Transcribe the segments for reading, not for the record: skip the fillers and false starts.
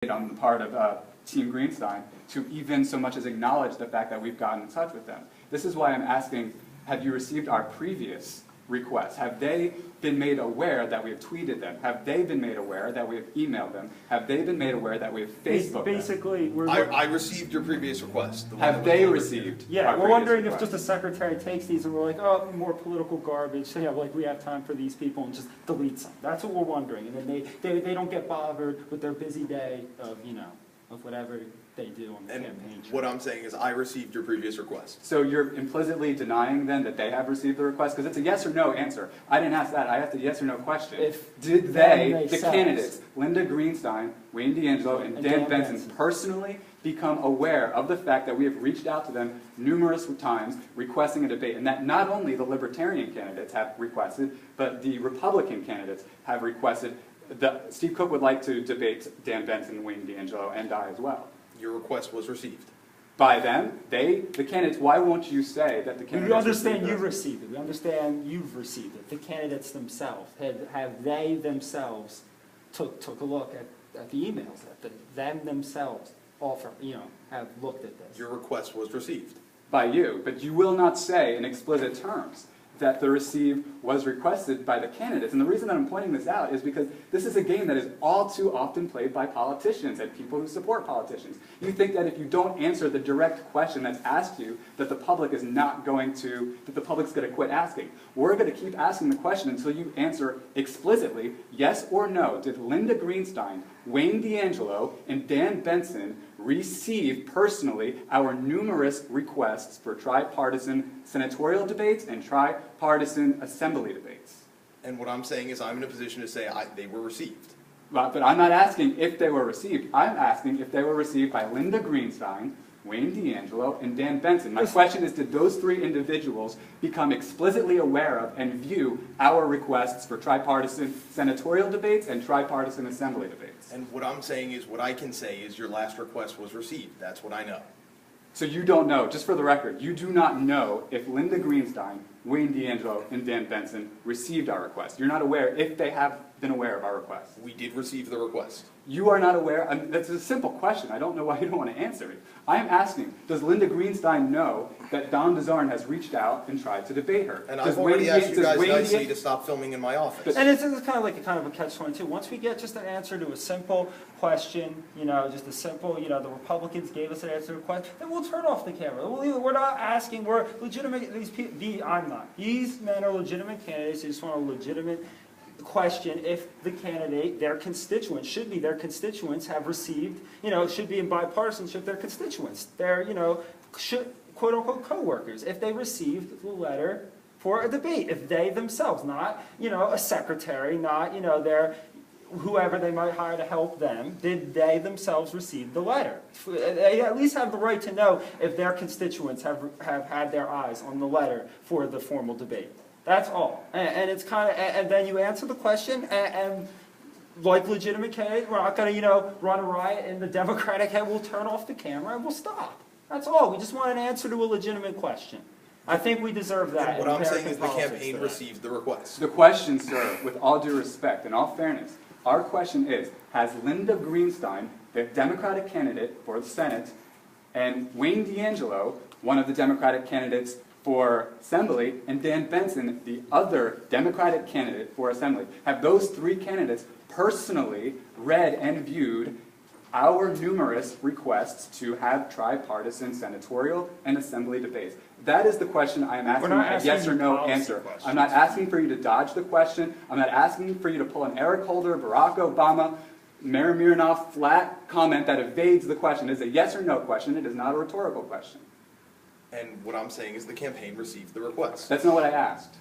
on the part of Team Greenstein to even so much as acknowledge the fact that we've gotten in touch with them. This is why I'm asking, have you received our previous requests? Have they been made aware that we have tweeted them? Have they been made aware that we have emailed them? Have they been made aware that we have Facebooked Basically, them? I received your previous request. Have they received? Yeah, we're wondering if just the secretary takes these and we're like, oh, more political garbage. So, yeah, like we have time for these people and just deletes them. That's what we're wondering. And then they don't get bothered with their busy day of, of whatever they do on the campaign trail. What I'm saying is I received your previous request. So you're implicitly denying then that they have received the request? Because it's a yes or no answer. I didn't ask that. I asked a yes or no question. Did they, the candidates, Linda Greenstein, Wayne DeAngelo, and Dan Benson, personally become aware of the fact that we have reached out to them numerous times requesting a debate, and that not only the Libertarian candidates have requested, but the Republican candidates have requested. Steve Cook would like to debate Dan Benson, Wayne DeAngelo, and I as well. Your request was received. By them, the candidates, why won't you say that the candidates We understand you received it. We understand you've received it. The candidates themselves, have they themselves took a look at the emails, them themselves have looked at this? Your request was received. By you, but you will not say in explicit terms that the receive was requested by the candidates. And the reason that I'm pointing this out is because this is a game that is all too often played by politicians and people who support politicians. You think that if you don't answer the direct question that's asked you, that the public is not going to, that the public's going to quit asking. We're going to keep asking the question until you answer explicitly, yes or no. Did Linda Greenstein, Wayne DeAngelo, and Dan Benson receive personally our numerous requests for tripartisan senatorial debates and tripartisan assembly debates? And what I'm saying is I'm in a position to say they were received. But I'm not asking if they were received. I'm asking if they were received by Linda Greenstein, Wayne DeAngelo, and Dan Benson. My question is, did those three individuals become explicitly aware of and view our requests for tripartisan senatorial debates and tripartisan assembly debates? And what I'm saying is, what I can say is your last request was received. That's what I know. So you don't know, just for the record, you do not know if Linda Greenstein, Wayne DeAngelo, and Dan Benson received our request. You're not aware if they have been aware of our request. We did receive the request. You are not aware? That's a simple question. I don't know why you don't want to answer it. I am asking, does Linda Greenstein know that Don Dezarn has reached out and tried to debate her? And I've already asked you guys nicely to stop filming in my office. And it's kind of like a catch-22. Once we get just an answer to a simple question, just a simple, the Republicans gave us an answer to a question, then we'll turn off the camera. We're not asking, we're legitimate, I'm not. These men are legitimate candidates. They just want a legitimate question if the candidate, their constituents, have received, should be in bipartisanship, their constituents, their, quote-unquote co-workers, if they received the letter for a debate, if they themselves, not, a secretary, not, their, whoever they might hire to help them, did they themselves receive the letter? They at least have the right to know if their constituents have had their eyes on the letter for the formal debate. That's all. And it's kind of, and then you answer the question, and like legitimate candidates, we're not going to, run a riot in the Democratic head. We'll turn off the camera and we'll stop. That's all. We just want an answer to a legitimate question. I think we deserve that. And what I'm saying is the campaign received the request. The question, sir, with all due respect and all fairness, our question is, has Linda Greenstein, the Democratic candidate for the Senate, and Wayne DeAngelo, one of the Democratic candidates for Assembly, and Dan Benson, the other Democratic candidate for Assembly, have those three candidates personally read and viewed our numerous requests to have tripartisan senatorial and Assembly debates? That is the question I am asking, a yes or no answer. I'm not asking for you to dodge the question. I'm not asking for you to pull an Eric Holder, Barack Obama, Mayor Mironov flat comment that evades the question. It is a yes or no question. It is not a rhetorical question. And what I'm saying is the campaign received the request. That's not what I asked.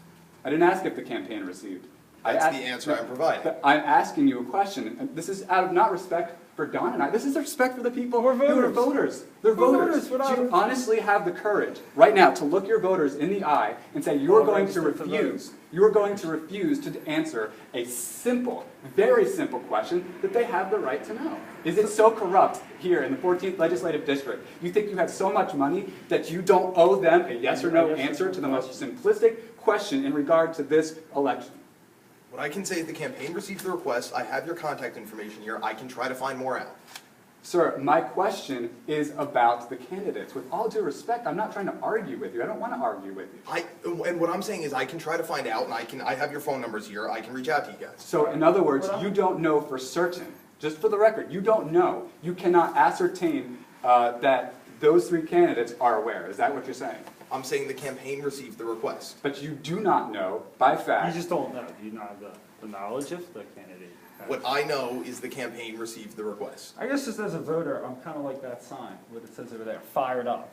I didn't ask if the campaign received. That's the answer I'm providing. But I'm asking you a question. And this is out of not respect for Don and I. This is respect for the people who are voters. They're voters. Do you honestly have the courage right now to look your voters in the eye and say you're going to refuse? You're going to refuse to answer a simple, very simple question that they have the right to know. Is it so corrupt here in the 14th Legislative District? You think you have so much money that you don't owe them a yes or no answer to the most simplistic question in regard to this election? What I can say is the campaign received the request. I have your contact information here. I can try to find more out. Sir, my question is about the candidates. With all due respect, I'm not trying to argue with you. I don't want to argue with you. And what I'm saying is I can try to find out, and I have your phone numbers here, I can reach out to you guys. So in other words, you don't know for certain. Just for the record, you don't know. You cannot ascertain that those three candidates are aware. Is that what you're saying? I'm saying the campaign received the request. But you do not know by fact. You just don't know. You don't have the knowledge of the candidate. What I know is the campaign received the request. I guess just as a voter, I'm kind of like that sign, what it says over there, fired up.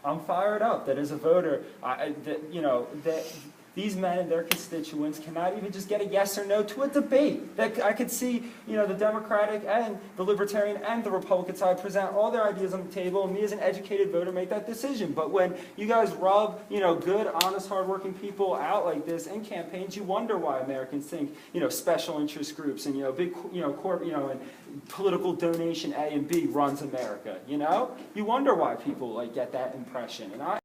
I'm fired up that as a voter, that these men and their constituents cannot even just get a yes or no to a debate. That I could see, the Democratic and the Libertarian and the Republican side present all their ideas on the table, and me as an educated voter make that decision. But when you guys rub, good, honest, hardworking people out like this in campaigns, you wonder why Americans think, special interest groups and big, and political donation A and B runs America. You wonder why people get that impression. And